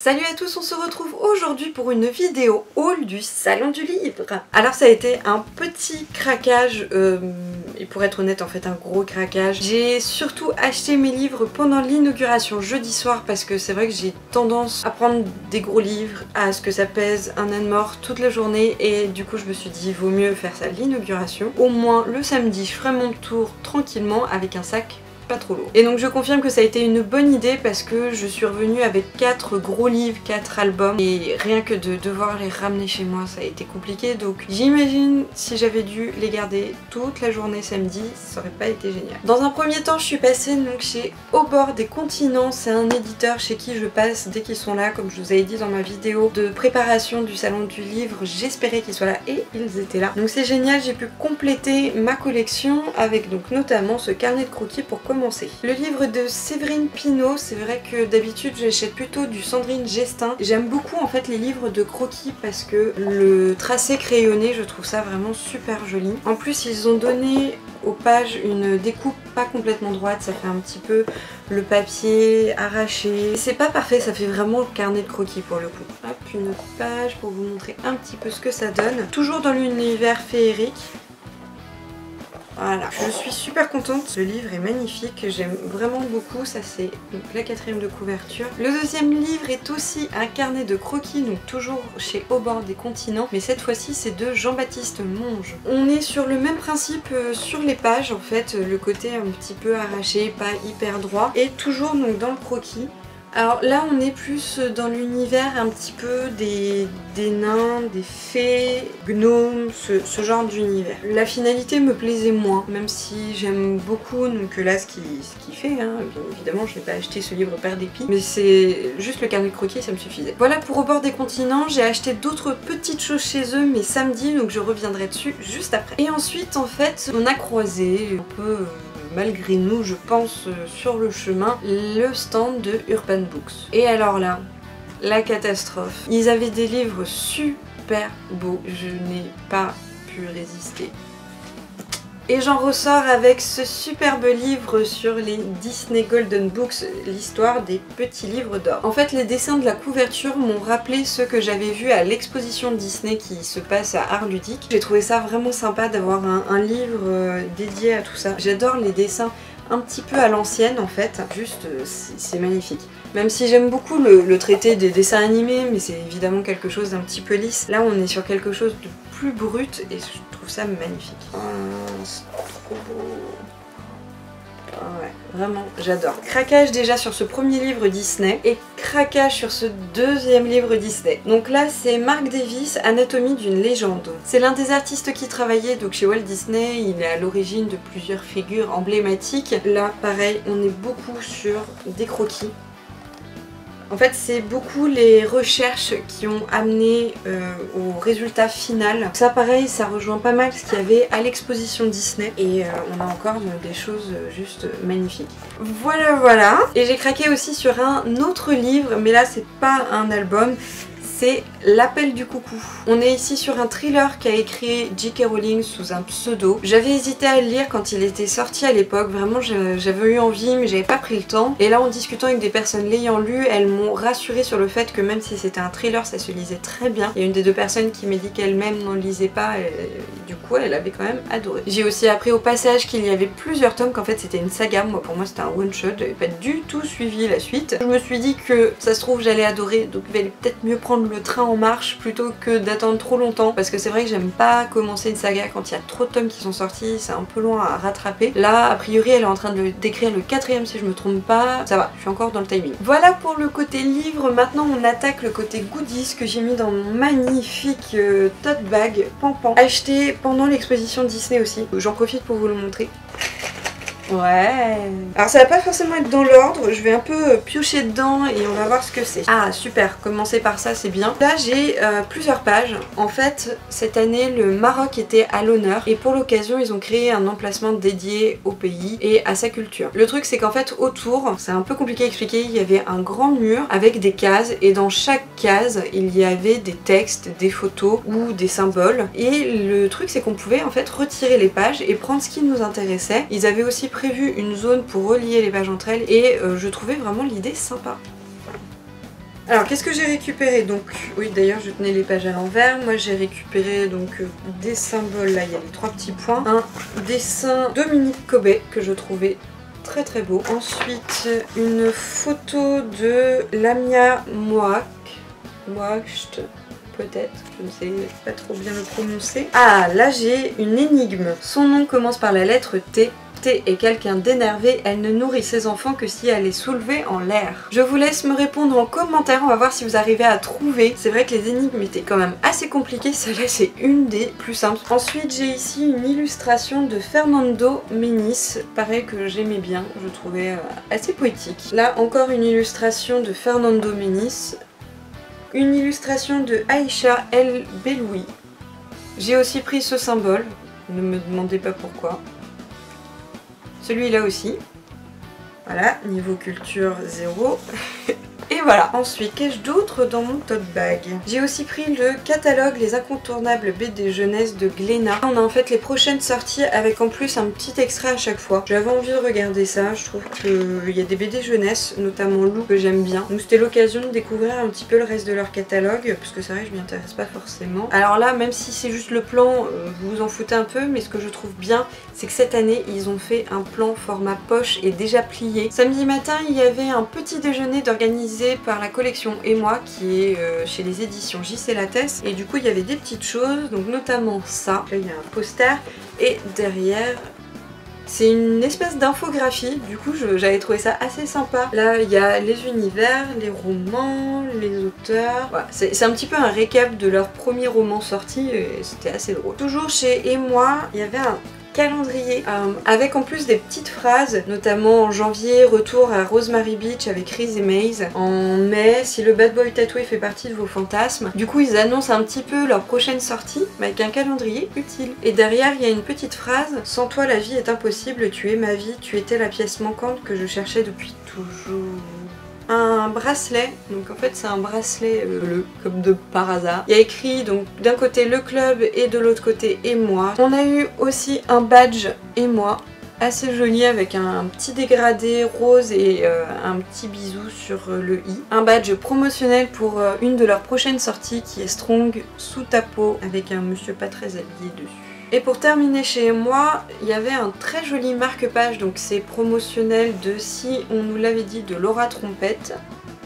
Salut à tous, on se retrouve aujourd'hui pour une vidéo haul du Salon du Livre. Alors ça a été un petit craquage, et pour être honnête en fait un gros craquage. J'ai surtout acheté mes livres pendant l'inauguration jeudi soir parce que c'est vrai que j'ai tendance à prendre des gros livres, à ce que ça pèse un âne mort toute la journée, et du coup je me suis dit vaut mieux faire ça à l'inauguration. Au moins le samedi je ferai mon tour tranquillement avec un sac pas trop lourd. Et donc je confirme que ça a été une bonne idée parce que je suis revenue avec 4 gros livres, 4 albums, et rien que de devoir les ramener chez moi ça a été compliqué, donc j'imagine si j'avais dû les garder toute la journée samedi ça aurait pas été génial. Dans un premier temps je suis passée donc chez Au bord des continents, c'est un éditeur chez qui je passe dès qu'ils sont là, comme je vous avais dit dans ma vidéo de préparation du salon du livre, j'espérais qu'ils soient là et ils étaient là. Donc c'est génial, j'ai pu compléter ma collection avec donc notamment ce carnet de croquis pour commencer. Le livre de Séverine Pinault, c'est vrai que d'habitude j'achète plutôt du Sandrine Gestin. J'aime beaucoup en fait les livres de croquis parce que le tracé crayonné, je trouve ça vraiment super joli. En plus ils ont donné aux pages une découpe pas complètement droite, ça fait un petit peu le papier arraché. C'est pas parfait, ça fait vraiment carnet de croquis pour le coup. Hop, une autre page pour vous montrer un petit peu ce que ça donne. Toujours dans l'univers féerique. Voilà, je suis super contente, ce livre est magnifique, j'aime vraiment beaucoup, ça c'est la 4e de couverture. Le deuxième livre est aussi un carnet de croquis, donc toujours chez Au bord des continents, mais cette fois-ci c'est de Jean-Baptiste Monge. On est sur le même principe sur les pages en fait, le côté un petit peu arraché, pas hyper droit, et toujours donc dans le croquis. Alors là on est plus dans l'univers un petit peu des nains, des fées, gnomes, ce genre d'univers. La finalité me plaisait moins, même si j'aime beaucoup donc là ce qu'il fait, hein. Bien évidemment je n'ai pas acheté ce livre par dépit, mais c'est juste le carnet de croquis, ça me suffisait. Voilà pour Au bord des continents, j'ai acheté d'autres petites choses chez eux mais samedi, donc je reviendrai dessus juste après. Et ensuite en fait on a croisé un peu malgré nous je pense sur le chemin le stand de Urban Books. Et alors là, la catastrophe. Ils avaient des livres super beaux, je n'ai pas pu résister. Et j'en ressors avec ce superbe livre sur les Disney Golden Books, l'histoire des petits livres d'or. En fait, les dessins de la couverture m'ont rappelé ceux que j'avais vus à l'exposition Disney qui se passe à Art Ludique. J'ai trouvé ça vraiment sympa d'avoir un livre dédié à tout ça. J'adore les dessins un petit peu à l'ancienne en fait, juste c'est magnifique. Même si j'aime beaucoup le traité des dessins animés, mais c'est évidemment quelque chose d'un petit peu lisse. Là on est sur quelque chose de plus brut et je trouve ça magnifique. Oh, c'est trop beau. Oh ouais, vraiment j'adore. Craquage déjà sur ce premier livre Disney et craquage sur ce deuxième livre Disney. Donc là c'est Marc Davis, Anatomie d'une légende. C'est l'un des artistes qui travaillait donc chez Walt Disney, il est à l'origine de plusieurs figures emblématiques. Là pareil on est beaucoup sur des croquis. En fait c'est beaucoup les recherches qui ont amené au résultat final. Ça pareil ça rejoint pas mal ce qu'il y avait à l'exposition Disney et on a encore des choses juste magnifiques. Voilà. Et j'ai craqué aussi sur un autre livre mais là c'est pas un album. C'est L'Appel du coucou. On est ici sur un thriller qu'a écrit J.K. Rowling sous un pseudo. J'avais hésité à le lire quand il était sorti à l'époque, vraiment j'avais eu envie mais j'avais pas pris le temps. Et là en discutant avec des personnes l'ayant lu, elles m'ont rassurée sur le fait que même si c'était un thriller ça se lisait très bien. Il y a une des deux personnes qui m'a dit qu'elle-même n'en lisait pas et du coup elle avait quand même adoré. J'ai aussi appris au passage qu'il y avait plusieurs tomes, qu'en fait c'était une saga. Moi pour moi c'était un one shot, j'avais pas du tout suivi la suite. Je me suis dit que ça se trouve j'allais adorer, donc il valait peut-être mieux prendre le train en marche plutôt que d'attendre trop longtemps parce que c'est vrai que j'aime pas commencer une saga quand il y a trop de tomes qui sont sortis, c'est un peu loin à rattraper. Là a priori elle est en train d'écrire le 4e si je me trompe pas, ça va, je suis encore dans le timing. Voilà pour le côté livre, maintenant on attaque le côté goodies que j'ai mis dans mon magnifique tote bag Pampan, acheté pendant l'exposition Disney aussi. J'en profite pour vous le montrer. Ouais. Alors ça va pas forcément être dans l'ordre, je vais un peu piocher dedans et on va voir ce que c'est. Ah super, commencer par ça c'est bien. Là j'ai plusieurs pages. En fait cette année le Maroc était à l'honneur et pour l'occasion ils ont créé un emplacement dédié au pays et à sa culture. Le truc c'est qu'en fait autour, c'est un peu compliqué à expliquer, il y avait un grand mur avec des cases et dans chaque case il y avait des textes, des photos ou des symboles. Et le truc c'est qu'on pouvait en fait retirer les pages et prendre ce qui nous intéressait. Ils avaient aussi prévu une zone pour relier les pages entre elles et je trouvais vraiment l'idée sympa. Alors qu'est-ce que j'ai récupéré? Donc oui, d'ailleurs je tenais les pages à l'envers. Moi j'ai récupéré donc des symboles, là il y a les 3 petits points. Un dessin Dominique Cobet que je trouvais très très beau. Ensuite une photo de Lamia Moak, peut-être, je ne sais pas trop bien le prononcer. Ah, là j'ai une énigme. Son nom commence par la lettre T. T est quelqu'un d'énervé, elle ne nourrit ses enfants que si elle est soulevée en l'air. Je vous laisse me répondre en commentaire, on va voir si vous arrivez à trouver. C'est vrai que les énigmes étaient quand même assez compliquées, celle-là c'est une des plus simples. Ensuite j'ai ici une illustration de Fernando Menis, pareil que j'aimais bien, je trouvais assez poétique. Là encore une illustration de Fernando Menis. Une illustration de Aïcha El Beloui. J'ai aussi pris ce symbole, ne me demandez pas pourquoi. Celui-là aussi. Voilà, niveau culture 0. Et voilà. Ensuite, qu'ai-je d'autre dans mon tote bag? J'ai aussi pris le catalogue Les Incontournables BD Jeunesse de Glénat. On a en fait les prochaines sorties avec en plus un petit extrait à chaque fois. J'avais envie de regarder ça, je trouve qu'il y a des BD jeunesse, notamment Lou, que j'aime bien. Donc c'était l'occasion de découvrir un petit peu le reste de leur catalogue, parce que c'est vrai que je m'y intéresse pas forcément. Alors là, même si c'est juste le plan, vous vous en foutez un peu, mais ce que je trouve bien, c'est que cette année, ils ont fait un plan format poche et déjà plié. Samedi matin, il y avait un petit déjeuner d'organisé par la collection Et moi qui est chez les éditions J.C. Lattès, et du coup il y avait des petites choses, donc notamment ça, là il y a un poster et derrière c'est une espèce d'infographie, du coup j'avais trouvé ça assez sympa. Là il y a les univers, les romans, les auteurs, voilà, c'est un petit peu un récap de leur premier roman sorti et c'était assez drôle. Toujours chez Et moi, il y avait un calendrier avec en plus des petites phrases, notamment en janvier, retour à Rosemary Beach avec Reese et Maze. En mai, si le bad boy tatoué fait partie de vos fantasmes. Du coup ils annoncent un petit peu leur prochaine sortie mais avec un calendrier utile. Et derrière il y a une petite phrase: sans toi la vie est impossible, tu es ma vie, tu étais la pièce manquante que je cherchais depuis toujours. Un bracelet, donc en fait c'est un bracelet bleu, comme de par hasard. Il y a écrit donc d'un côté le club et de l'autre côté Et moi. On a eu aussi un badge Et moi, assez joli avec un petit dégradé rose et un petit bisou sur le i. Un badge promotionnel pour une de leurs prochaines sorties qui est Strong sous ta peau avec un monsieur pas très habillé dessus. Et pour terminer chez moi, il y avait un très joli marque-page, donc c'est promotionnel de Si on nous l'avait dit de Laura Trompette.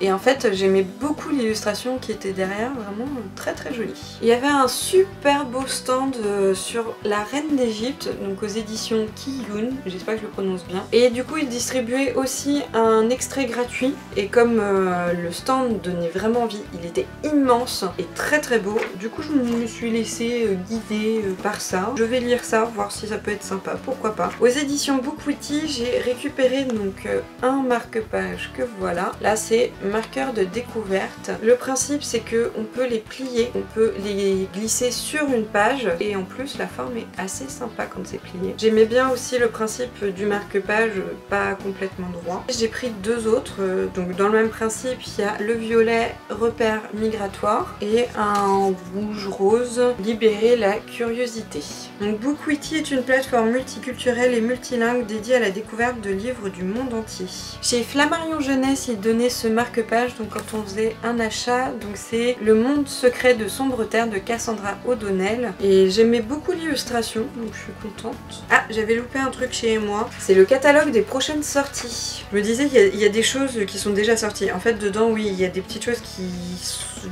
Et en fait j'aimais beaucoup l'illustration qui était derrière, vraiment très très jolie. Il y avait un super beau stand sur la Reine d'Égypte, donc aux éditions Kiyun, j'espère que je le prononce bien. Et du coup ils distribuaient aussi un extrait gratuit, et comme le stand donnait vraiment envie, il était immense et très très beau. Du coup je me suis laissée guider par ça. Je vais lire ça, voir si ça peut être sympa, pourquoi pas. Aux éditions Bookwitty, j'ai récupéré donc un marque-page que voilà. Là c'est marqueur de découverte. Le principe c'est que on peut les plier, on peut les glisser sur une page et en plus la forme est assez sympa quand c'est plié. J'aimais bien aussi le principe du marque-page pas complètement droit. J'ai pris deux autres, donc dans le même principe il y a le violet repère migratoire et un rouge rose libérer la curiosité. Donc Bookwitty est une plateforme multiculturelle et multilingue dédiée à la découverte de livres du monde entier. Chez Flammarion Jeunesse il donnait ce marque-page donc quand on faisait un achat, donc c'est Le Monde Secret de Sombre Terre de Cassandra O'Donnell et j'aimais beaucoup l'illustration donc je suis contente. Ah, j'avais loupé un truc chez moi, c'est le catalogue des prochaines sorties. Je me disais qu'il y a des choses qui sont déjà sorties, en fait dedans oui il y a des petites choses qui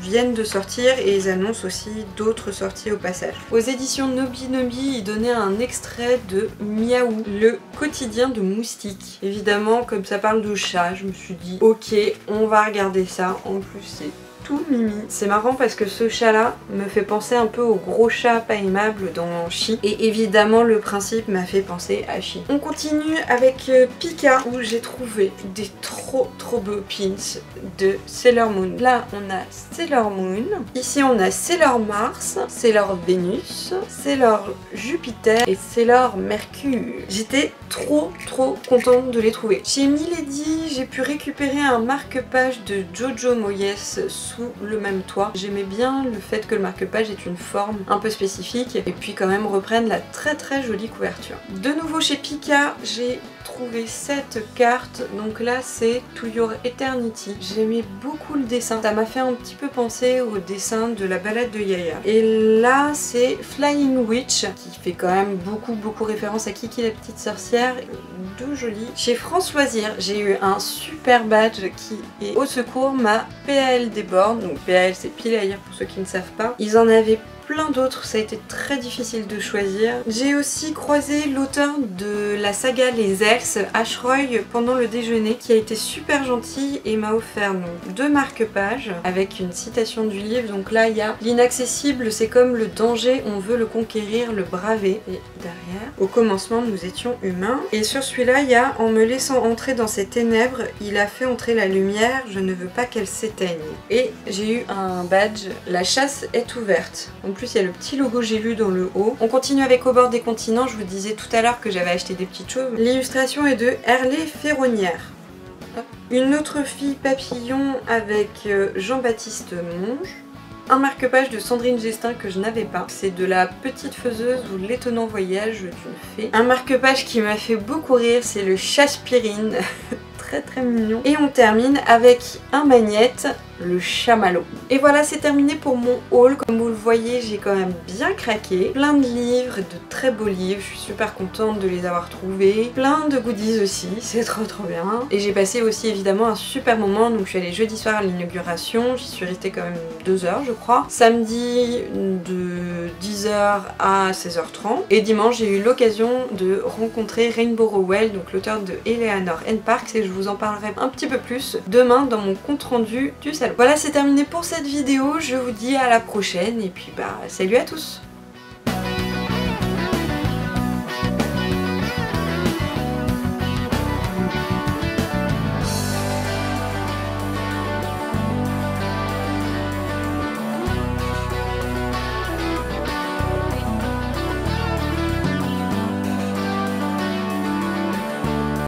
viennent de sortir et ils annoncent aussi d'autres sorties au passage. Aux éditions Nobi Nobi ils donnaient un extrait de Miaou, le quotidien de Moustique. Évidemment comme ça parle de chat, je me suis dit ok on va regarder ça, en plus c'est tout mimi. C'est marrant parce que ce chat là me fait penser un peu au gros chat pas aimable dans Chi et évidemment le principe m'a fait penser à Chi. On continue avec Pika où j'ai trouvé des trop beaux pins de Sailor Moon. Là on a Sailor Moon, ici on a Sailor Mars, Sailor Vénus, Sailor Jupiter et Sailor Mercure. J'étais trop contente de les trouver. Chez Milady j'ai pu récupérer un marque-page de Jojo Moyes sous le même toit. J'aimais bien le fait que le marque-page ait une forme un peu spécifique et puis quand même reprenne la très jolie couverture. De nouveau chez Pika, j'ai trouvé cette carte, donc là c'est To Your Eternity. J'aimais beaucoup le dessin, ça m'a fait un petit peu penser au dessin de la balade de Yaya. Et là c'est Flying Witch, qui fait quand même beaucoup référence à Kiki la petite sorcière, de joli. Chez France Loisirs, j'ai eu un super badge qui est au secours ma PAL des bornes, donc PAL c'est pile à lire pour ceux qui ne savent pas. Ils en avaient plein d'autres, ça a été très difficile de choisir. J'ai aussi croisé l'auteur de la saga Les Elfes, Ashroy, pendant le déjeuner, qui a été super gentil et m'a offert donc 2 marque-pages avec une citation du livre. Donc là il y a l'inaccessible, c'est comme le danger, on veut le conquérir, le braver. Et derrière, au commencement nous étions humains. Et sur celui-là il y a en me laissant entrer dans ces ténèbres, il a fait entrer la lumière, je ne veux pas qu'elle s'éteigne. Et j'ai eu un badge, la chasse est ouverte. En plus il y a le petit logo J'ai lu dans le haut. On continue avec Au bord des continents, je vous disais tout à l'heure que j'avais acheté des petites choses. L'illustration est de Herlé Ferronnière. Une autre fille papillon avec Jean-Baptiste Monge. Un marque-page de Sandrine Gestin que je n'avais pas. C'est de La petite faiseuse ou L'étonnant voyage d'une fée. Un marque-page qui m'a fait beaucoup rire, c'est le Chaspirine. Très mignon. Et on termine avec un magnète, le chamallow. Et voilà, c'est terminé pour mon haul. Comme vous le voyez, j'ai quand même bien craqué. Plein de livres, de très beaux livres. Je suis super contente de les avoir trouvés. Plein de goodies aussi, c'est trop bien. Et j'ai passé aussi évidemment un super moment. Donc je suis allée jeudi soir à l'inauguration. J'y suis restée quand même 2 heures je crois. Samedi de 10h à 16h30. Et dimanche, j'ai eu l'occasion de rencontrer Rainbow Rowell, donc l'auteur de Eleanor and Parks, et je vous en parlerai un petit peu plus demain dans mon compte rendu du salon. Voilà, c'est terminé pour cette vidéo, je vous dis à la prochaine et puis bah salut à tous.